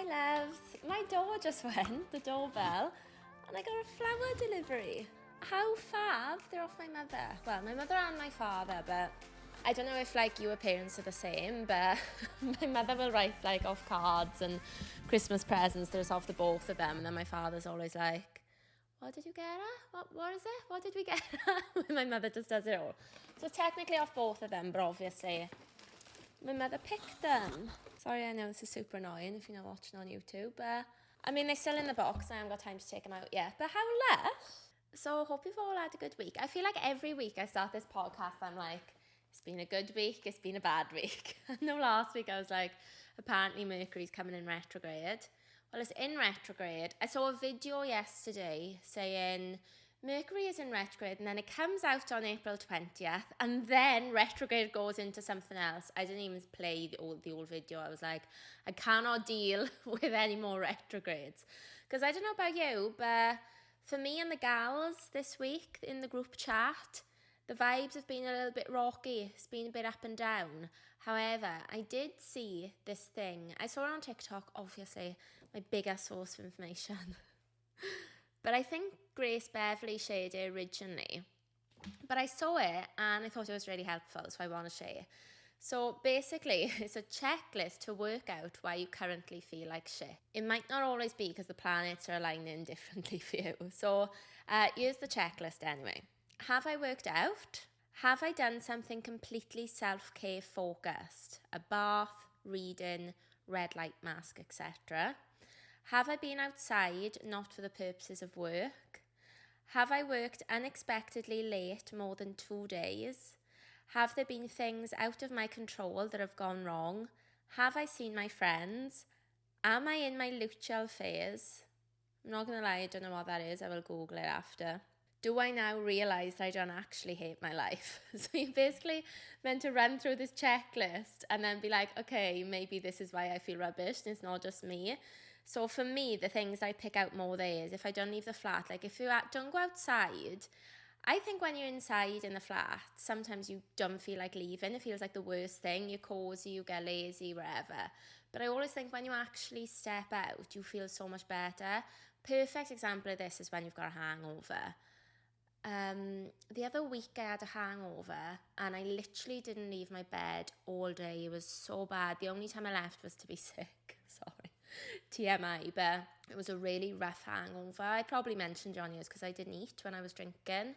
Hi loves, my door just went, the doorbell, and I got a flower delivery. How fab, they're off my mother. Well, my mother and my father, but I don't know if like your parents are the same, but my mother will write like off cards and Christmas presents, there's off the both of them, and then my father's always like, what did you get her? What is it? What did we get her? My mother just does it all. So it's technically off both of them, but obviously my mother picked them. Sorry, I know this is super annoying if you're not watching on YouTube, but I mean, they're still in the box. I haven't got time to take them out yet, but how lush. So hope you've all had a good week. I feel like every week I start this podcast, I'm like, it's been a good week, it's been a bad week. I know last week I was like, apparently Mercury's coming in retrograde. Well, it's in retrograde. I saw a video yesterday saying Mercury is in retrograde and then it comes out on April 20th and then retrograde goes into something else. I didn't even play the old video. I was like, I cannot deal with any more retrogrades. Because I don't know about you, but for me and the gals this week in the group chat, the vibes have been a little bit rocky. It's been a bit up and down. However, I did see this thing. I saw it on TikTok, obviously, my biggest source of information. But I think Grace Beverly shared it originally. But I saw it and I thought it was really helpful, so I want to share. So basically, it's a checklist to work out why you currently feel like shit. It might not always be because the planets are aligning differently for you. So here's the checklist anyway. Have I worked out? Have I done something completely self-care focused? A bath, reading, red light mask, etc. Have I been outside, not for the purposes of work? Have I worked unexpectedly late more than 2 days? Have there been things out of my control that have gone wrong? Have I seen my friends? Am I in my luteal phase? I'm not going to lie, I don't know what that is. I will Google it after. Do I now realise that I don't actually hate my life? So you're basically meant to run through this checklist and then be like, okay, maybe this is why I feel rubbish and it's not just me. So for me, the things I pick out more there is if I don't leave the flat, like if you don't go outside, I think when you're inside in the flat, sometimes you don't feel like leaving. It feels like the worst thing. You're cozy, you get lazy, wherever. But I always think when you actually step out, you feel so much better. Perfect example of this is when you've got a hangover. The other week I had a hangover and I literally didn't leave my bed all day. It was so bad. The only time I left was to be sick. Sorry. TMI, but it was a really rough hangover. I probably mentioned on yours because I didn't eat when I was drinking.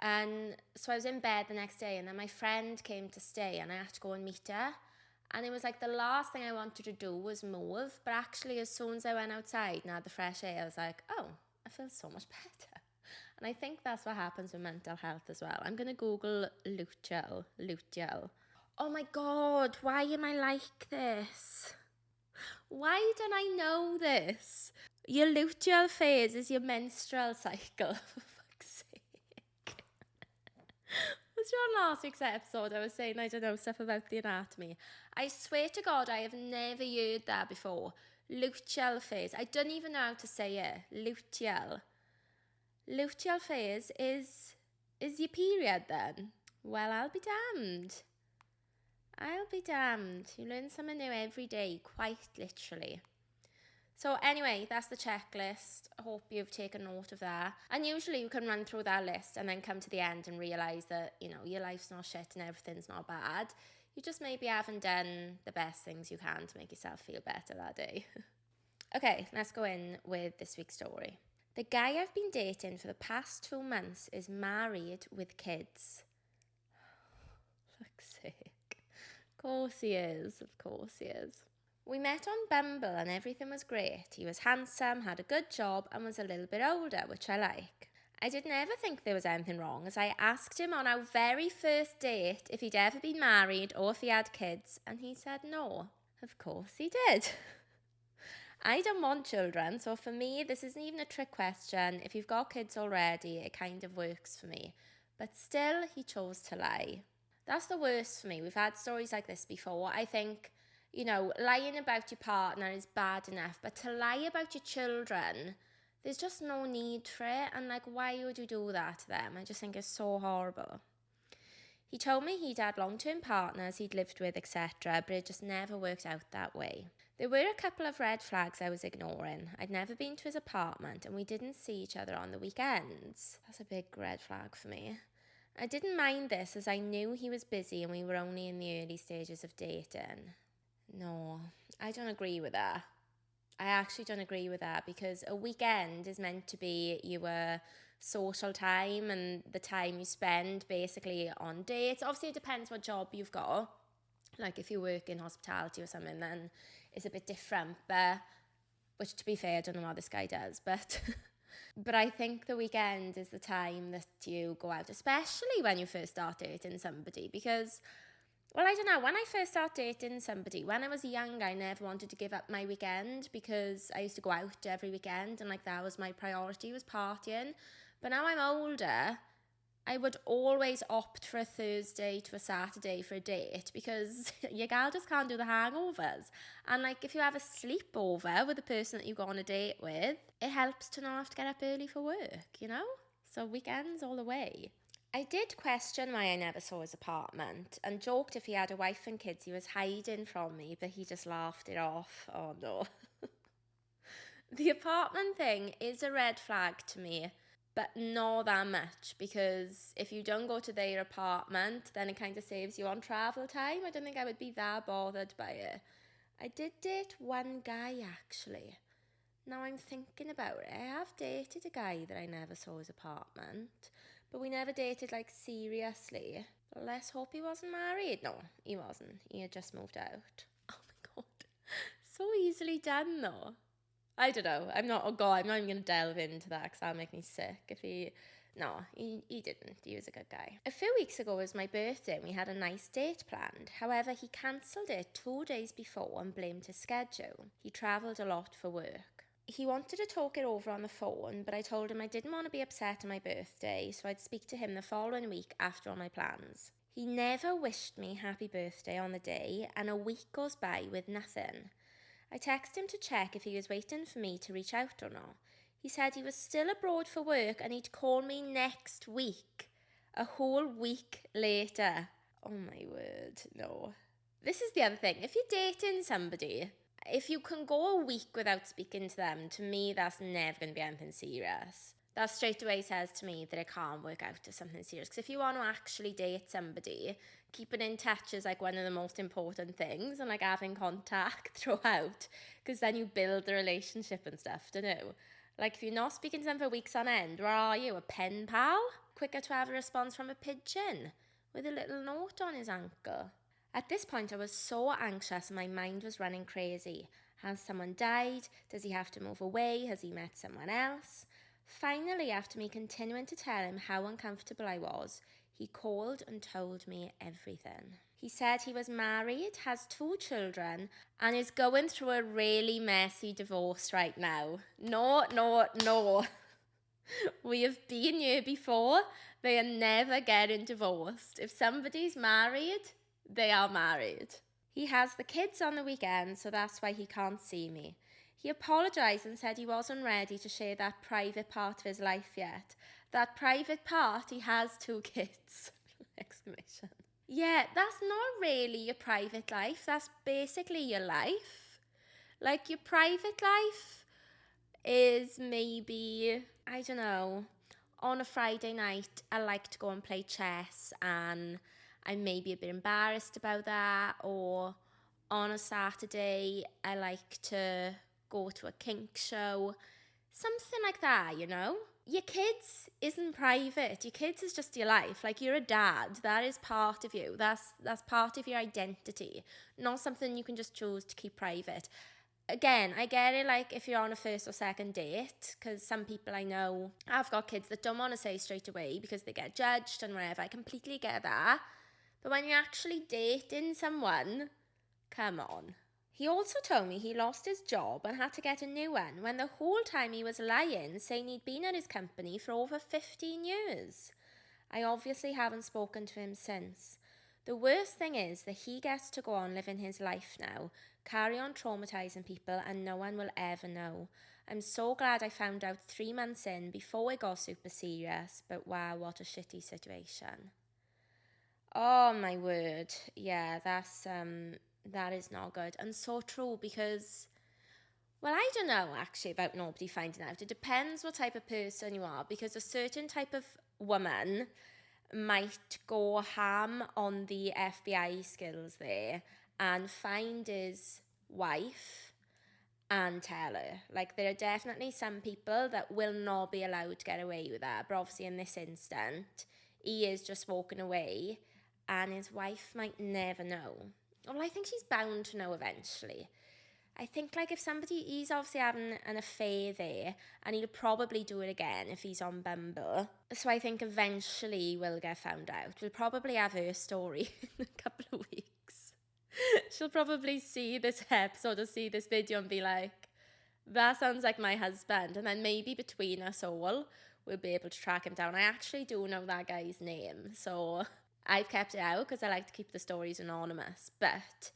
And so I was in bed the next day and then my friend came to stay and I had to go and meet her. And it was like the last thing I wanted to do was move. But actually as soon as I went outside and had the fresh air, I was like, oh, I feel so much better. And I think that's what happens with mental health as well. I'm going to Google luteal. Oh my God, why am I like this? Why don't I know this? Your luteal phase is your menstrual cycle, for fuck's sake. Was you on last week's episode? I was saying I don't know stuff about the anatomy. I swear to God, I have never heard that before. Luteal phase. I don't even know how to say it. Luteal phase is your period then? Well, I'll be damned. You learn something new every day, quite literally. So anyway, that's the checklist. I hope you've taken note of that. And usually you can run through that list and then come to the end and realise that, you know, your life's not shit and everything's not bad. You just maybe haven't done the best things you can to make yourself feel better that day. Okay, let's go in with this week's story. The guy I've been dating for the past 2 months is married with kids. Fuck's sake. Of course he is. We met on Bumble and everything was great. He was handsome, had a good job and was a little bit older, which I like. I didn't ever think there was anything wrong as I asked him on our very first date if he'd ever been married or if he had kids and he said no. Of course he did. I don't want children, so for me this isn't even a trick question. If you've got kids already, it kind of works for me. But still, he chose to lie. That's the worst for me. We've had stories like this before. I think, you know, lying about your partner is bad enough, but to lie about your children, there's just no need for it. And like, why would you do that to them? I just think it's so horrible. He told me he'd had long-term partners he'd lived with, etc., but it just never worked out that way. There were a couple of red flags I was ignoring. I'd never been to his apartment and we didn't see each other on the weekends. That's a big red flag for me. I didn't mind this as I knew he was busy and we were only in the early stages of dating. No, I don't agree with that. I actually don't agree with that, because a weekend is meant to be your social time and the time you spend basically on dates. Obviously, it depends what job you've got. Like if you work in hospitality or something, then it's a bit different. But, which to be fair, I don't know what this guy does, but but I think the weekend is the time that you go out, especially when you first start dating somebody, because, well, I don't know, when I first started dating somebody, when I was young, I never wanted to give up my weekend because I used to go out every weekend and like that was my priority, was partying. But now I'm older, I would always opt for a Thursday to a Saturday for a date because your gal just can't do the hangovers. And like if you have a sleepover with the person that you go on a date with, it helps to not have to get up early for work, you know? So weekends all the way. I did question why I never saw his apartment and joked if he had a wife and kids he was hiding from me, but he just laughed it off. Oh no. The apartment thing is a red flag to me, but not that much, because if you don't go to their apartment, then it kind of saves you on travel time. I don't think I would be that bothered by it. I did date one guy actually. Now I'm thinking about it. I have dated a guy that I never saw his apartment, but we never dated like seriously. Let's hope he wasn't married. No, he wasn't. He had just moved out. Oh my god. So easily done though. I don't know. I'm not even going to delve into that because that'll make me sick. He didn't. He was a good guy. A few weeks ago was my birthday and we had a nice date planned. However, he cancelled it 2 days before and blamed his schedule. He travelled a lot for work. He wanted to talk it over on the phone, but I told him I didn't want to be upset on my birthday, so I'd speak to him the following week after all my plans. He never wished me happy birthday on the day, and a week goes by with nothing. I texted him to check if he was waiting for me to reach out or not. He said he was still abroad for work and he'd call me next week. A whole week later. Oh my word, no. This is the other thing. If you're dating somebody, if you can go a week without speaking to them, to me, that's never going to be anything serious. That straight away says to me that it can't work out to something serious. Because if you want to actually date somebody, keeping in touch is like one of the most important things, and like having contact throughout, because then you build the relationship and stuff, don't you? Like if you're not speaking to them for weeks on end, where are you, a pen pal? Quicker to have a response from a pigeon with a little note on his ankle. At this point I was so anxious and my mind was running crazy. Has someone died? Does he have to move away? Has he met someone else? Finally, after me continuing to tell him how uncomfortable I was, he called and told me everything. He said he was married, has 2 children, and is going through a really messy divorce right now. No. We have been here before. They are never getting divorced. If somebody's married, they are married. He has the kids on the weekend, so that's why he can't see me. He apologised and said he wasn't ready to share that private part of his life yet. That private part, he has 2 kids. Exclamation. Yeah, that's not really your private life. That's basically your life. Like your private life is maybe, I don't know, on a Friday night, I like to go and play chess and I'm maybe a bit embarrassed about that. Or on a Saturday, I like to go to a kink show, something like that, you know? Your kids isn't private. Your kids is just your life. Like you're a dad. That is part of you. That's part of your identity. Not something you can just choose to keep private. Again, I get it, like if you're on a first or second date, because some people I know have got kids that don't want to say straight away because they get judged and whatever. I completely get that. But when you're actually dating someone, come on. He also told me he lost his job and had to get a new one when the whole time he was lying, saying he'd been at his company for over 15 years. I obviously haven't spoken to him since. The worst thing is that he gets to go on living his life now, carry on traumatising people, and no one will ever know. I'm so glad I found out 3 months in before it got super serious, but wow, what a shitty situation. Oh my word. Yeah, that is not good. And so true because, well, I don't know actually about nobody finding out. It depends what type of person you are, because a certain type of woman might go ham on the FBI skills there and find his wife and tell her. Like, there are definitely some people that will not be allowed to get away with that. But obviously, in this instant, he is just walking away, and his wife might never know. Well, I think she's bound to know eventually. I think, like, if somebody, he's obviously having an affair there, and he'll probably do it again if he's on Bumble. So I think eventually we'll get found out. We'll probably have her story in a couple of weeks. She'll probably see this episode or see this video and be like, that sounds like my husband. And then maybe between us all, we'll be able to track him down. I actually do know that guy's name, so I've kept it out because I like to keep the stories anonymous. But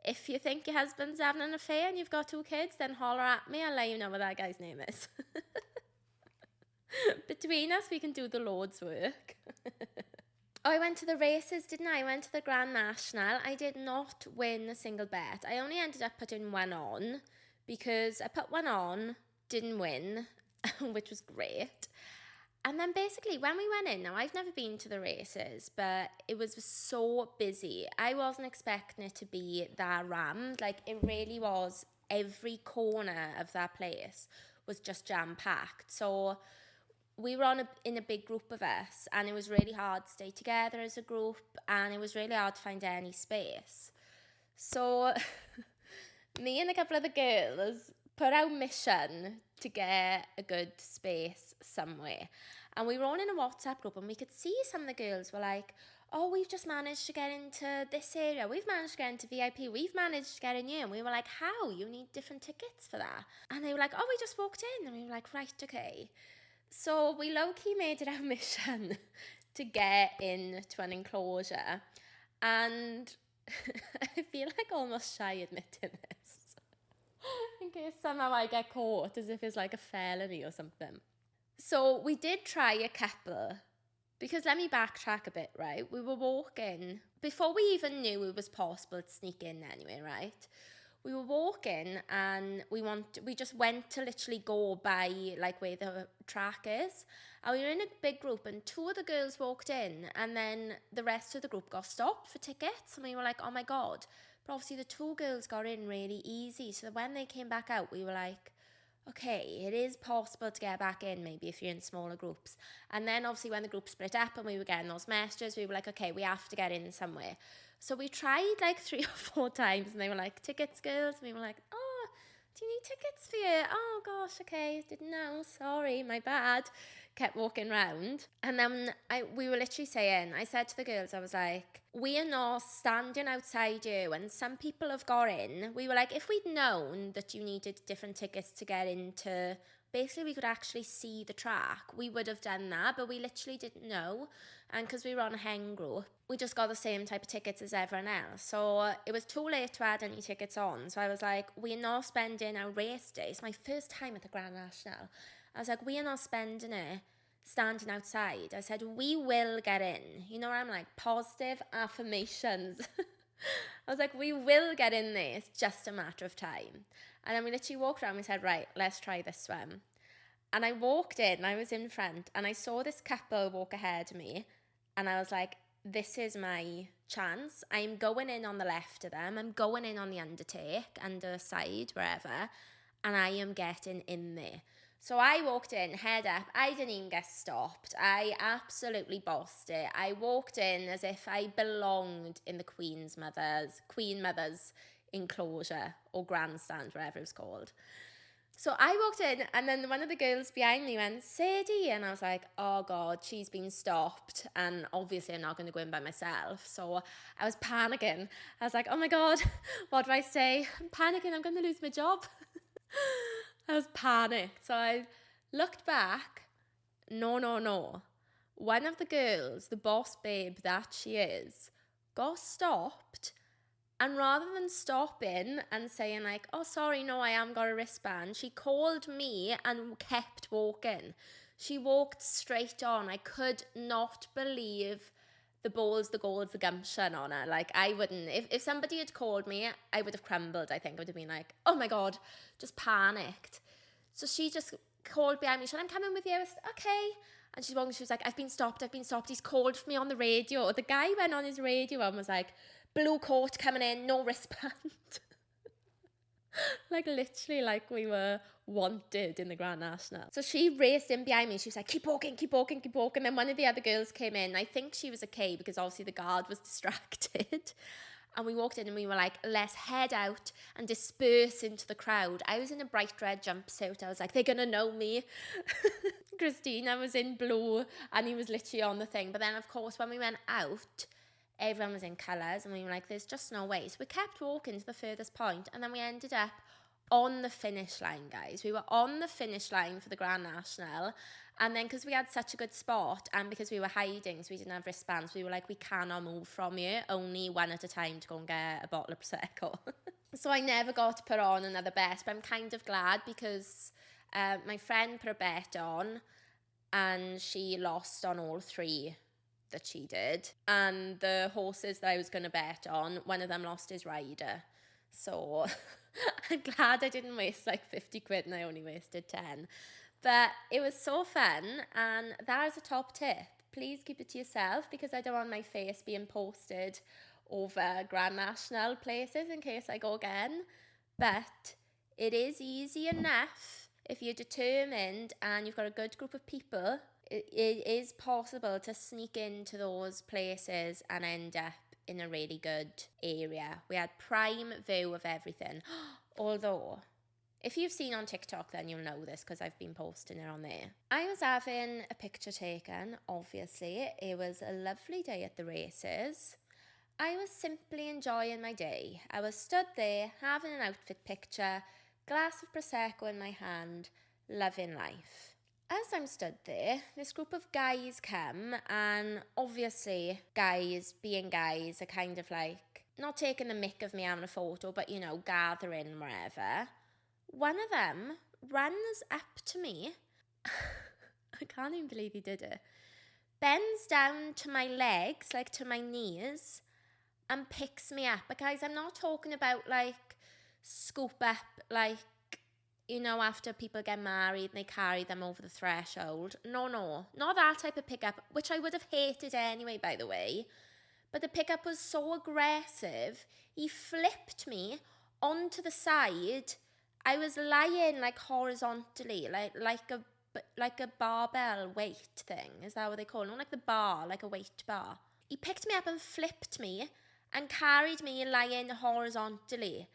if you think your husband's having an affair and you've got 2 kids, then holler at me. I'll let you know what that guy's name is. Between us, we can do the Lord's work. Oh, I went to the races, didn't I? I went to the Grand National. I did not win a single bet. I only ended up putting one on because I put one on, didn't win, which was great. And then basically when we went in, now I've never been to the races, but it was so busy. I wasn't expecting it to be that rammed. Like, it really was. Every corner of that place was just jam-packed. So we were in a big group of us, and it was really hard to stay together as a group, and it was really hard to find any space. So me and a couple of the girls put our mission to get a good space somewhere. And we were all in a WhatsApp group, and we could see some of the girls were like, oh, we've just managed to get into this area. We've managed to get into VIP. We've managed to get in here. And we were like, how? You need different tickets for that. And they were like, oh, we just walked in. And we were like, right, okay. So we low-key made it our mission to get into an enclosure. And I feel like almost shy admitting this. In case somehow I get caught, as if it's like a felony or something. So we did try a couple. Because let me backtrack a bit, right? We were walking, before we even knew it was possible to sneak in anyway, right? We were walking, and we just went to literally go by like where the track is, and we were in a big group, and 2 of the girls walked in, and then the rest of the group got stopped for tickets, and we were like, oh my god. But obviously the 2 girls got in really easy, so when they came back out, we were like, okay, it is possible to get back in, maybe if you're in smaller groups. And then obviously when the group split up and we were getting those messages, we were like, okay, we have to get in somewhere. So we tried like 3 or 4 times, and they were like, tickets, girls. And we were like, oh, do you need tickets for you? Oh gosh, okay, didn't know, sorry, my bad. Kept walking round. And then we were literally saying, I said to the girls, I was like, we are not standing outside you, and some people have got in. We were like, if we'd known that you needed different tickets to get into, basically we could actually see the track, we would have done that, but we literally didn't know. And because we were on a hen group, we just got the same type of tickets as everyone else. So it was too late to add any tickets on. So I was like, we're not spending our race day. It's my first time at the Grand National. I was like, we are not spending it standing outside. I said, we will get in. You know what I'm like? Positive affirmations. I was like, we will get in there. It's just a matter of time. And then we literally walked around. We said, right, let's try this one. And I walked in, I was in front, and I saw this couple walk ahead of me. And I was like, this is my chance. I'm going in on the left of them. I'm going in on the underside, wherever. And I am getting in there. So I walked in, head up. I didn't even get stopped. I absolutely bossed it. I walked in as if I belonged in the Queen Mother's enclosure or grandstand, whatever it was called. So I walked in, and then one of the girls behind me went, Sadie, and I was like, oh God, she's been stopped, and obviously I'm not going to go in by myself. So I was panicking. I was like, oh my God, what do I say? I'm panicking, I'm going to lose my job. I was panicked. So I looked back. No. One of the girls, the boss babe that she is, got stopped. And rather than stopping and saying like, oh, sorry, no, I am got a wristband, she called me and kept walking. She walked straight on. I could not believe the balls, the goals, the gumption on her. Like, I wouldn't, if somebody had called me, I would have crumbled, I think. I would have been like, oh my God, just panicked. So she just called behind me. She said, I'm coming with you. I said, okay. And she was like, I've been stopped. He's called for me on the radio. The guy went on his radio and was like, blue coat coming in, no wristband. Like, literally, like we were wanted in the Grand National. So she raced in behind me. She was like, keep walking, keep walking, keep walking. Then one of the other girls came in. I think she was a K because obviously the guard was distracted. And we walked in and we were like, let's head out and disperse into the crowd. I was in a bright red jumpsuit. I was like, they're going to know me. Christina was in blue and he was literally on the thing. But then, of course, when we went out, everyone was in colours and we were like, there's just no way. So we kept walking to the furthest point and then we ended up on the finish line, guys. We were on the finish line for the Grand National. And then because we had such a good spot and because we were hiding, so we didn't have wristbands, we were like, we cannot move from here, only one at a time to go and get a bottle of Prosecco. So I never got to put on another bet, but I'm kind of glad because my friend put a bet on and she lost on all three that she did. And the horses that I was going to bet on, one of them lost his rider. So I'm glad I didn't waste like 50 quid and I only wasted 10. But it was so fun, and that is a top tip. Please keep it to yourself because I don't want my face being posted over Grand National places in case I go again. But it is easy enough if you're determined and you've got a good group of people. It is possible to sneak into those places and end up in a really good area. We had prime view of everything. Although, if you've seen on TikTok, then you'll know this because I've been posting it on there. I was having a picture taken, obviously. It was a lovely day at the races. I was simply enjoying my day. I was stood there having an outfit picture, glass of Prosecco in my hand, loving life. As I'm stood there, this group of guys come, and obviously guys, being guys, are kind of like, not taking the mick of me having a photo, but you know, gathering wherever. One of them runs up to me. I can't even believe he did it. Bends down to my legs, like to my knees, and picks me up. But guys, I'm not talking about like scoop up, like, you know, after people get married and they carry them over the threshold. No, not that type of pickup, which I would have hated anyway, by the way. But the pickup was so aggressive, he flipped me onto the side. I was lying like horizontally, like a barbell weight thing. Is that what they call it? Not like the bar, like a weight bar. He picked me up and flipped me and carried me lying horizontally.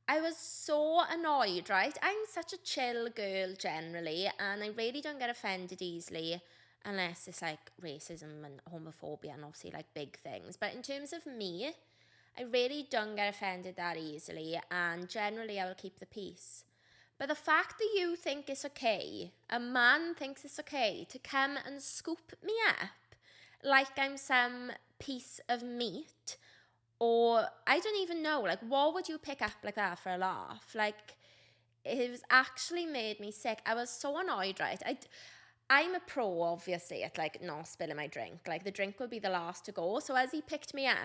I was so annoyed, right? I'm such a chill girl generally, and I really don't get offended easily unless it's like racism and homophobia and obviously like big things. But in terms of me, I really don't get offended that easily, and generally I will keep the peace. But the fact that you think it's okay, a man thinks it's okay to come and scoop me up like I'm some piece of meat, or I don't even know, like, what would you pick up like that for a laugh? Like, it was actually made me sick. I was so annoyed, right? I'm a pro, obviously, at like not spilling my drink. Like, the drink would be the last to go. So as he picked me up,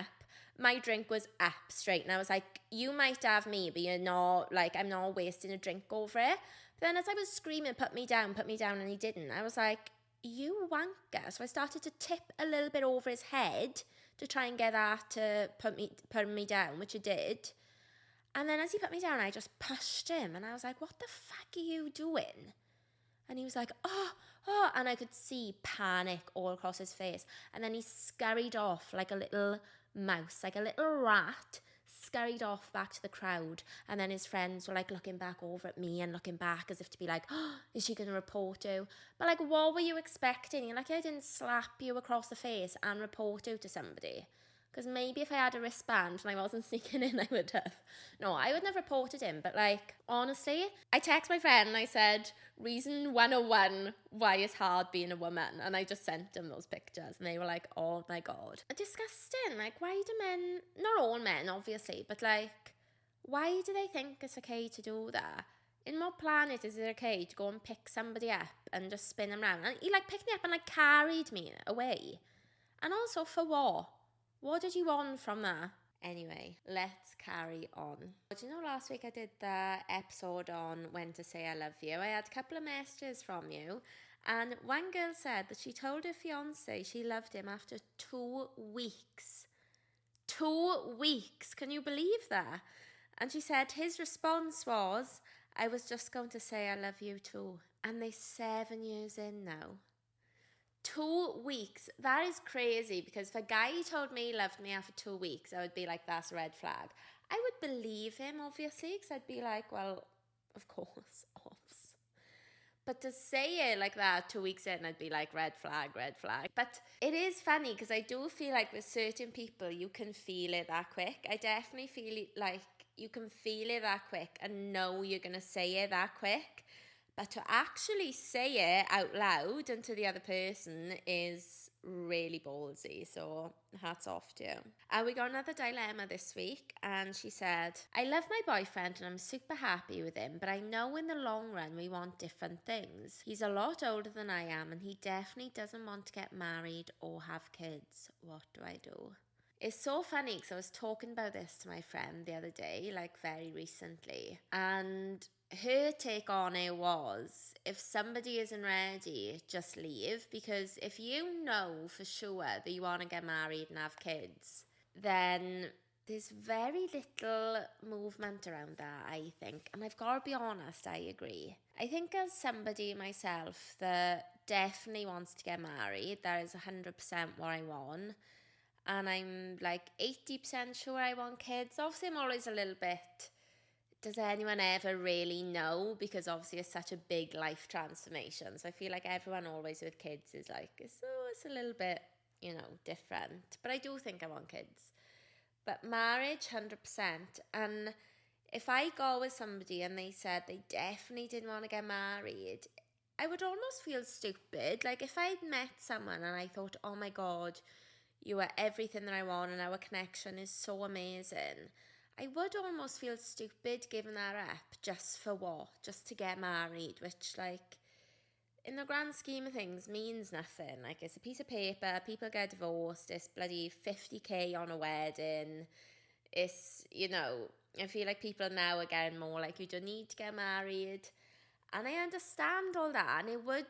my drink was up straight. And I was like, you might have me, but you're not, like, I'm not wasting a drink over it. But then as I was screaming, put me down, and he didn't, I was like, you wanker. So I started to tip a little bit over his head to try and get that to put me down, which it did. And then as he put me down, I just pushed him. And I was like, what the fuck are you doing? And he was like, oh, and I could see panic all across his face. And then he scurried off like a little mouse, like a little rat, scurried off back to the crowd. And then his friends were like looking back over at me and looking back as if to be like, oh, is she going to report you? But like, what were you expecting? You're like, I didn't slap you across the face and report you to somebody. Because maybe if I had a wristband and I wasn't sneaking in, I would have. No, I wouldn't have reported him. But like, honestly, I texted my friend and I said, reason 101 why it's hard being a woman. And I just sent them those pictures. And they were like, oh my God. Disgusting. Like, why do men, not all men, obviously, but like, why do they think it's okay to do that? In what planet is it okay to go and pick somebody up and just spin them around? And he like picked me up and like carried me away. And also for what? What did you want from that? Anyway, let's carry on. Do you know last week I did the episode on when to say I love you? I had a couple of messages from you, and one girl said that she told her fiance she loved him after 2 weeks. 2 weeks, can you believe that? And she said his response was, I was just going to say I love you too. And they're 7 years in now. 2 weeks. That is crazy, because if a guy told me he loved me after 2 weeks, I would be like, that's a red flag. I would believe him, obviously, because I'd be like, well, of course, obs. But to say it like that 2 weeks in, I'd be like, red flag, red flag. But it is funny, because I do feel like with certain people, you can feel it that quick. I definitely feel like you can feel it that quick and know you're going to say it that quick. But to actually say it out loud and to the other person is really ballsy. So hats off to you. We got another dilemma this week, and she said, I love my boyfriend and I'm super happy with him, but I know in the long run we want different things. He's a lot older than I am, and he definitely doesn't want to get married or have kids. What do I do? It's so funny, because I was talking about this to my friend the other day, like very recently, and her take on it was, if somebody isn't ready, just leave. Because if you know for sure that you want to get married and have kids, then there's very little movement around that, I think. And I've got to be honest, I agree. I think as somebody myself that definitely wants to get married, that is 100% what I want. And I'm like 80% sure I want kids. Obviously, I'm always a little bit, does anyone ever really know? Because obviously it's such a big life transformation. So I feel like everyone always with kids is like, it's a little bit, different. But I do think I want kids. But marriage, 100%. And if I go with somebody and they said they definitely didn't want to get married, I would almost feel stupid. Like if I'd met someone and I thought, oh my God, you are everything that I want and our connection is so amazing, I would almost feel stupid giving that up just for what? Just to get married, which like in the grand scheme of things means nothing. Like it's a piece of paper, people get divorced, it's bloody 50k on a wedding. It's, I feel like people now are getting more like, you don't need to get married. And I understand all that, and it would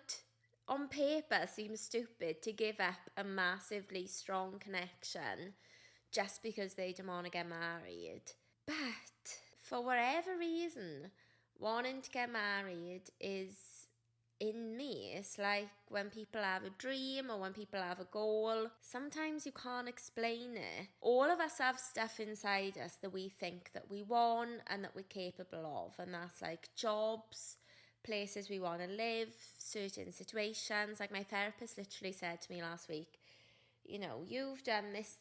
on paper seem stupid to give up a massively strong connection just because they don't want to get married. But for whatever reason, wanting to get married is in me. It's like when people have a dream or when people have a goal, sometimes you can't explain it. All of us have stuff inside us that we think that we want and that we're capable of, and that's like jobs, places we want to live, certain situations. Like my therapist literally said to me last week, you've done this,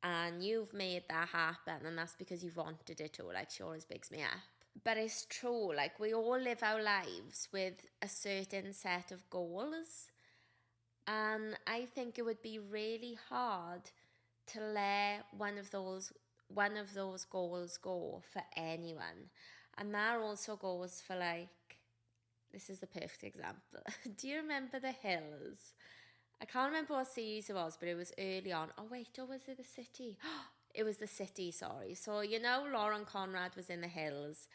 and you've made that happen, and that's because you've wanted it to. Like, she always bigs me up. But it's true, like we all live our lives with a certain set of goals, and I think it would be really hard to let one of those goals go for anyone. And that also goes for this is the perfect example. Do you remember The Hills? I can't remember what series it was, but it was early on. Oh wait, or was it The City? It was The City, sorry. So Lauren Conrad was in The Hills.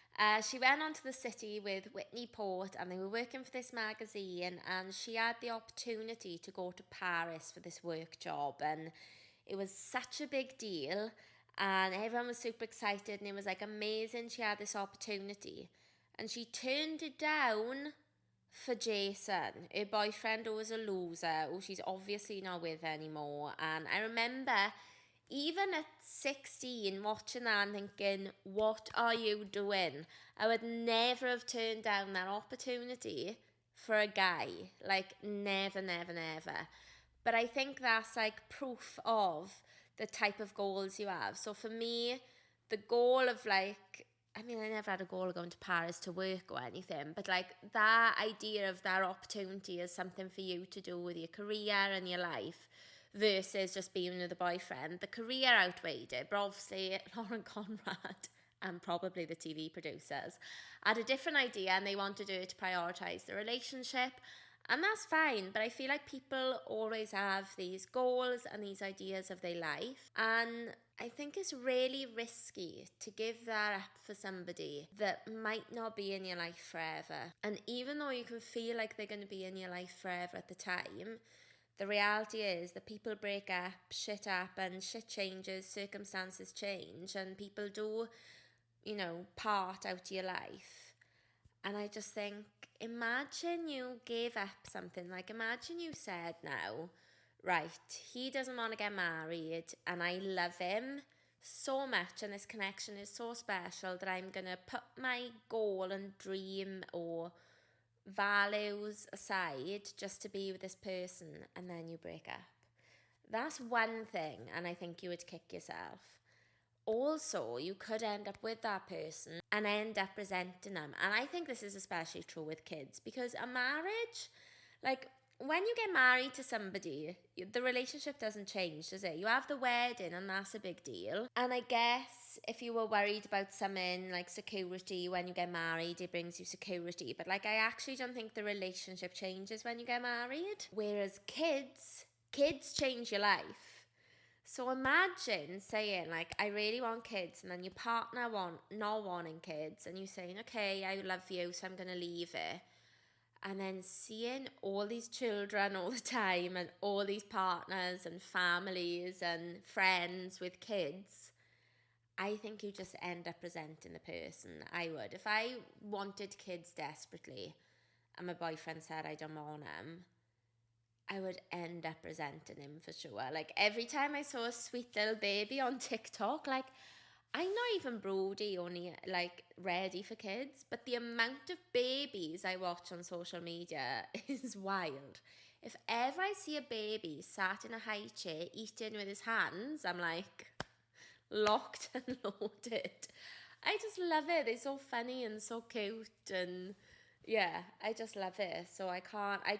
She went on to The City with Whitney Port, and they were working for this magazine, and she had the opportunity to go to Paris for this work job, and it was such a big deal. And everyone was super excited, and it was amazing she had this opportunity. And she turned it down for Jason, her boyfriend, who was a loser, who she's obviously not with anymore. And I remember even at 16 watching that and thinking, what are you doing? I would never have turned down that opportunity for a guy. Never, never, never. But I think that's proof of the type of goals you have. So for me, the goal of I never had a goal of going to Paris to work or anything, but that idea of that opportunity is something for you to do with your career and your life versus just being with a boyfriend. The career outweighed it, but obviously Lauren Conrad and probably the TV producers had a different idea, and they wanted her to prioritise the relationship. And that's fine, but I feel like people always have these goals and these ideas of their life. And I think it's really risky to give that up for somebody that might not be in your life forever. And even though you can feel like they're going to be in your life forever at the time, the reality is that people break up, shit happens, shit changes, circumstances change, and people do, part out of your life. And I just think, imagine you gave up something. Like, imagine you said now, right, he doesn't want to get married and I love him so much and this connection is so special that I'm going to put my goal and dream or values aside just to be with this person, and then you break up. That's one thing, and I think you would kick yourself. Also, you could end up with that person and end up resenting them. And I think this is especially true with kids, because a marriage, like, when you get married to somebody, the relationship doesn't change, does it? You have the wedding and that's a big deal. And I guess if you were worried about something like security when you get married, it brings you security. But like, I actually don't think the relationship changes when you get married. Whereas kids change your life. So imagine saying, like, I really want kids, and then your partner not wanting kids, and you saying, okay, I love you, so I'm going to leave it. And then seeing all these children all the time and all these partners and families and friends with kids, I think you just end up resenting the person. I would. If I wanted kids desperately and my boyfriend said I don't want them, I would end up resenting him for sure. Like, every time I saw a sweet little baby on TikTok, like, I'm not even broody, only like ready for kids, but the amount of babies I watch on social media is wild. If ever I see a baby sat in a high chair eating with his hands, I'm like, locked and loaded. I just love it. They're so funny and so cute, and yeah, I just love it. So I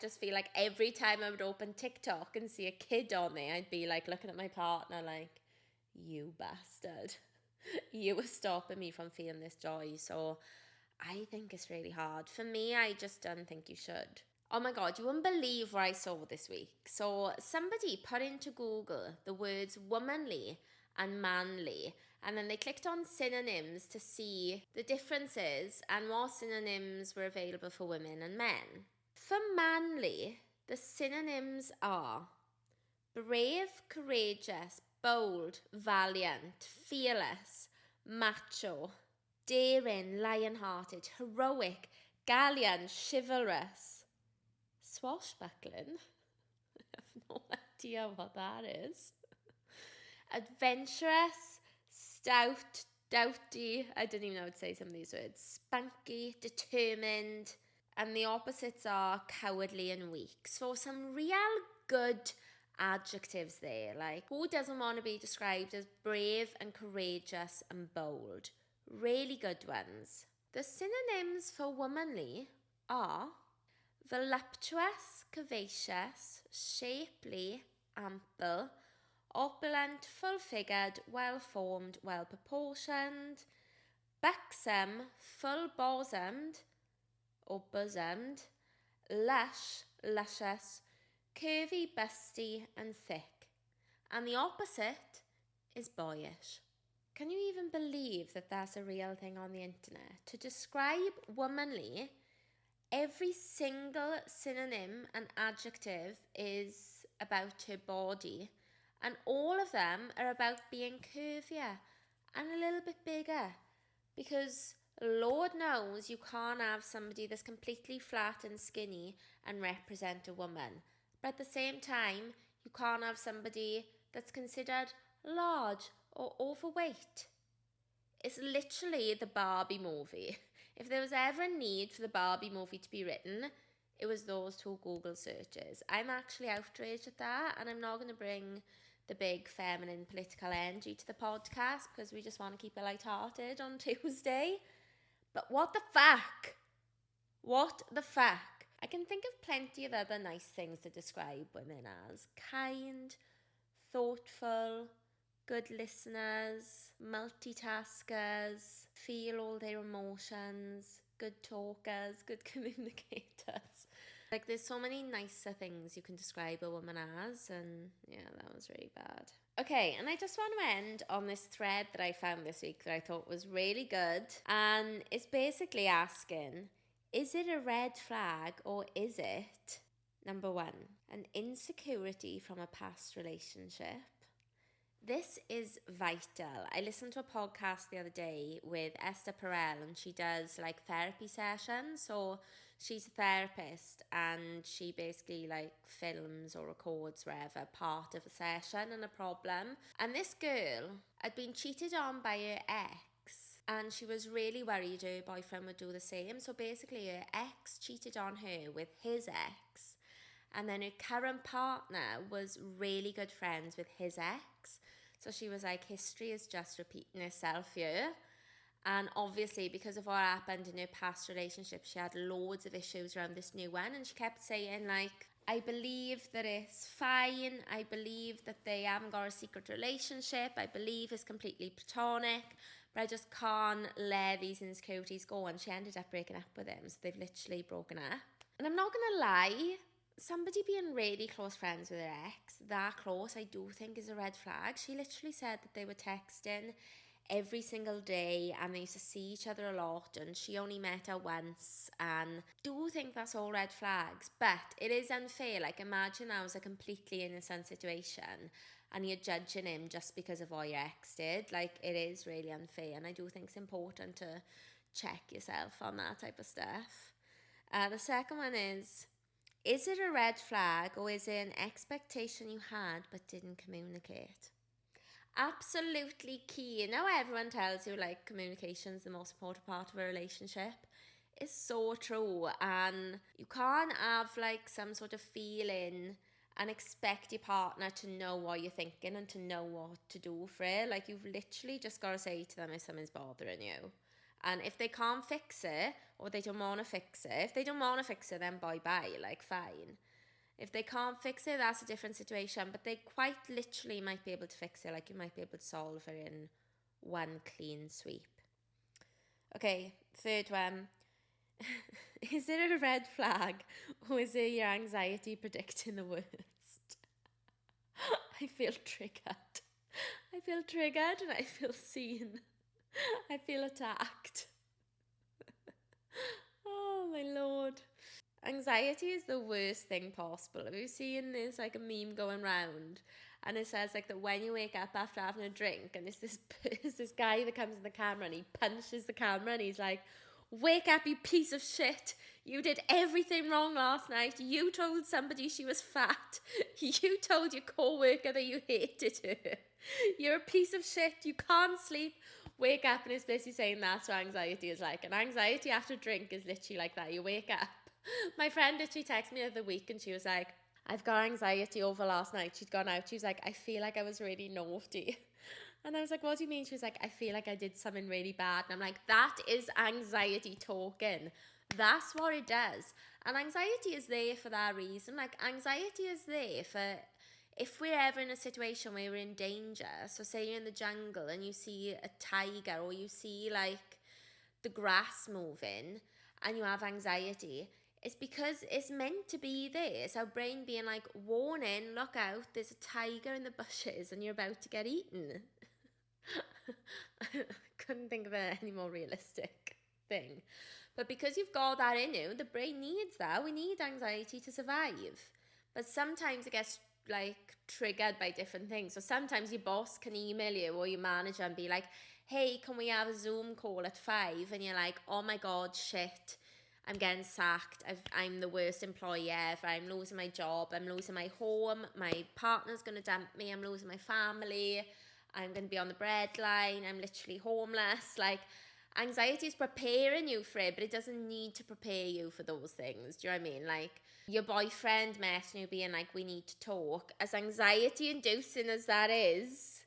just feel like every time I would open TikTok and see a kid on there, I'd be like looking at my partner like, you bastard. You were stopping me from feeling this joy. So I think it's really hard. For me, I just don't think you should. Oh my God, you wouldn't believe what I saw this week. So somebody put into Google the words womanly and manly, and then they clicked on synonyms to see the differences and what synonyms were available for women and men. For manly, the synonyms are brave, courageous, bold, valiant, fearless, macho, daring, lion-hearted, heroic, gallant, chivalrous, swashbuckling. I have no idea what that is. Adventurous, stout, doughty, I don't even know how to say some of these words, spunky, determined, and the opposites are cowardly and weak. So some real good adjectives there. Like, who doesn't want to be described as brave and courageous and bold? Really good ones. The synonyms for womanly are voluptuous, curvaceous, shapely, ample, opulent, full-figured, well-formed, well-proportioned, buxom, full-bosomed or bosomed, lush, luscious, curvy, busty and thick. And the opposite is boyish. Can you even believe that that's a real thing on the internet? To describe womanly, every single synonym and adjective is about her body, and all of them are about being curvier and a little bit bigger, because Lord knows you can't have somebody that's completely flat and skinny and represent a woman. But at the same time, you can't have somebody that's considered large or overweight. It's literally the Barbie movie. If there was ever a need for the Barbie movie to be written, it was those two Google searches. I'm actually outraged at that, and I'm not going to bring the big feminine political energy to the podcast because we just want to keep it lighthearted on Tuesday. But what the fuck? What the fuck? I can think of plenty of other nice things to describe women as. Kind, thoughtful, good listeners, multitaskers, feel all their emotions, good talkers, good communicators. Like, there's so many nicer things you can describe a woman as, and yeah, that was really bad. Okay, and I just want to end on this thread that I found this week that I thought was really good, and it's basically asking, is it a red flag or is it, number one, an insecurity from a past relationship? This is vital. I listened to a podcast the other day with Esther Perel, and she does like therapy sessions. So she's a therapist, and she basically like films or records wherever part of a session and a problem. And this girl had been cheated on by her ex, and she was really worried her boyfriend would do the same. So basically her ex cheated on her with his ex, and then her current partner was really good friends with his ex. So she was like, history is just repeating itself here. And obviously, because of what happened in her past relationship, she had loads of issues around this new one. And she kept saying, like, I believe that it's fine. I believe that they haven't got a secret relationship. I believe it's completely platonic. But I just can't let these insecurities go. And she ended up breaking up with him. So they've literally broken up. And I'm not going to lie, somebody being really close friends with her ex, that close, I do think is a red flag. She literally said that they were texting every single day and they used to see each other a lot, and she only met her once, and do think that's all red flags. But it is unfair. Like, imagine that was a completely innocent situation and you're judging him just because of what your ex did. Like, it is really unfair, and I do think it's important to check yourself on that type of stuff. The second one is it a red flag or is it an expectation you had but didn't communicate? Absolutely key. You know, everyone tells you like communication is the most important part of a relationship. It's so true, and you can't have like some sort of feeling and expect your partner to know what you're thinking and to know what to do for it. Like, you've literally just got to say to them if something's bothering you. And if they can't fix it, or they don't want to fix it, if they don't want to fix it, then bye-bye, like, fine. If they can't fix it, that's a different situation, but they quite literally might be able to fix it. Like, you might be able to solve it in one clean sweep. Okay, third one. Is it a red flag, or is it your anxiety predicting the worst? I feel triggered. I feel triggered and I feel seen. I feel attacked. Oh my lord. Anxiety is the worst thing possible. Have you seen this like a meme going round, and it says like that when you wake up after having a drink, and it's this guy that comes in the camera and he punches the camera and he's like, wake up, you piece of shit. You did everything wrong last night. You told somebody she was fat. You told your co-worker that you hated her. You're a piece of shit. You can't sleep. Wake up. And it's basically saying that's what anxiety is like. And anxiety after drink is literally like that. You wake up. My friend literally texted me the other week and she was like, I've got anxiety over last night. She'd gone out. She was like, I feel like I was really naughty. And I was like, what do you mean? She was like, I feel like I did something really bad. And I'm like, that is anxiety talking. That's what it does. And anxiety is there for that reason. Like, anxiety is there for if we're ever in a situation where we're in danger. So say you're in the jungle and you see a tiger, or you see like the grass moving and you have anxiety. It's because it's meant to be there. It's our brain being like, warning, look out, there's a tiger in the bushes and you're about to get eaten. I couldn't think of any more realistic thing. But because you've got that in you, the brain needs that. We need anxiety to survive. But sometimes it gets like triggered by different things. So sometimes your boss can email you or your manager and be like, hey, can we have a Zoom call at 5? And you're like, oh my God, shit. I'm getting sacked. I'm the worst employee ever. I'm losing my job. I'm losing my home. My partner's going to dump me. I'm losing my family. I'm going to be on the breadline. I'm literally homeless. Like, anxiety is preparing you for it, but it doesn't need to prepare you for those things. Do you know what I mean? Like, your boyfriend messaging you being like, we need to talk. As anxiety inducing as that is,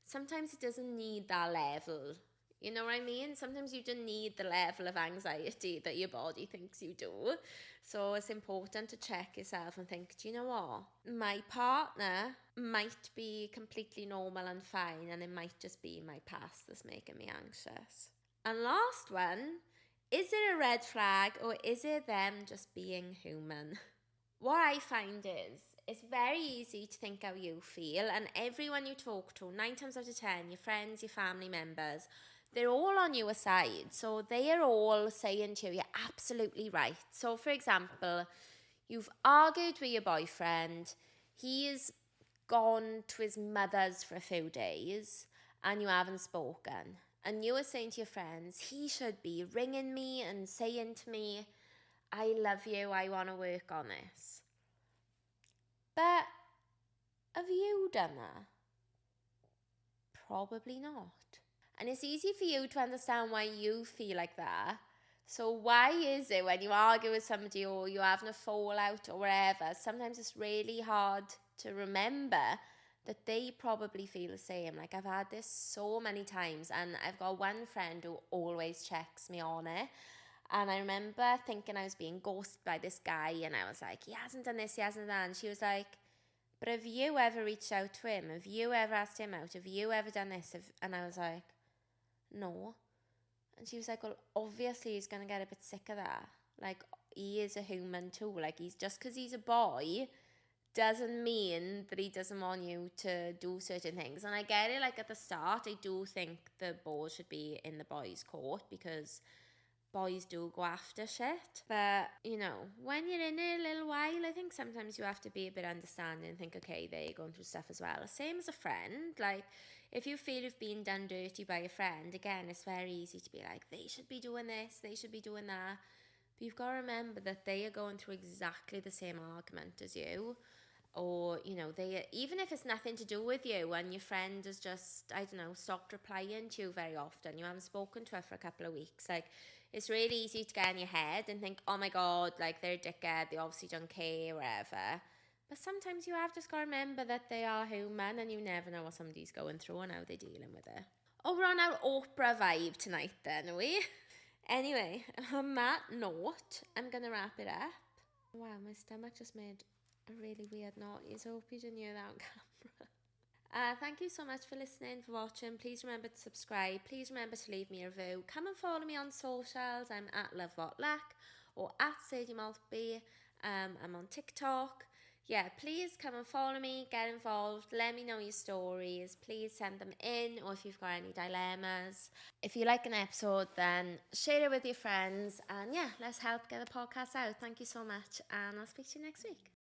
sometimes it doesn't need that level. You know what I mean? Sometimes you don't need the level of anxiety that your body thinks you do. So it's important to check yourself and think, do you know what? My partner might be completely normal and fine, and it might just be my past that's making me anxious. And last one Is it a red flag or is it them just being human? What I find is it's very easy to think how you feel, and everyone you talk to, 9 times out of 10, your friends, your family members, they're all on your side. So they are all saying to you, you're absolutely right. So for example, you've argued with your boyfriend, he's gone to his mother's for a few days, and you haven't spoken. And you were saying to your friends, he should be ringing me and saying to me, I love you, I want to work on this. But have you done that? Probably not. And it's easy for you to understand why you feel like that. So why is it when you argue with somebody or you're having a fallout or whatever, sometimes it's really hard to remember that they probably feel the same. Like I've had this so many times, and I've got one friend who always checks me on it. And I remember thinking I was being ghosted by this guy, and I was like, he hasn't done this, he hasn't done that. And she was like, but have you ever reached out to him? Have you ever asked him out? Have you ever done this? And I was like, no. And she was like, well, obviously he's going to get a bit sick of that. Like, he is a human too. Like, he's just because he's a boy doesn't mean that he doesn't want you to do certain things. And I get it, like at the start, I do think the ball should be in the boys' court because boys do go after shit. But, you know, when you're in it a little while, I think sometimes you have to be a bit understanding and think, okay, they're going through stuff as well. Same as a friend. Like, if you feel you've been done dirty by a friend, again, it's very easy to be like, they should be doing this, they should be doing that. But you've got to remember that they are going through exactly the same argument as you. Or, you know, they, even if it's nothing to do with you and your friend has just, I don't know, stopped replying to you very often, you haven't spoken to her for a couple of weeks, like, it's really easy to get in your head and think, oh my God, like, they're a dickhead, they obviously don't care, whatever. But sometimes you have just got to remember that they are human and you never know what somebody's going through and how they're dealing with it. Oh, we're on our Oprah vibe tonight then, are we? Anyway, on that note, I'm going to wrap it up. Wow, my stomach just made a really weird noise. I hope you didn't hear that on camera. Thank you so much for listening, for watching. Please remember to subscribe. Please remember to leave me a review. Come and follow me on socials. I'm at LoveWhatLack or at Sadie Maltby. I'm on TikTok. Yeah, please come and follow me, get involved, let me know your stories. Please send them in, or if you've got any dilemmas. If you like an episode, then share it with your friends. And yeah, let's help get the podcast out. Thank you so much, and I'll speak to you next week.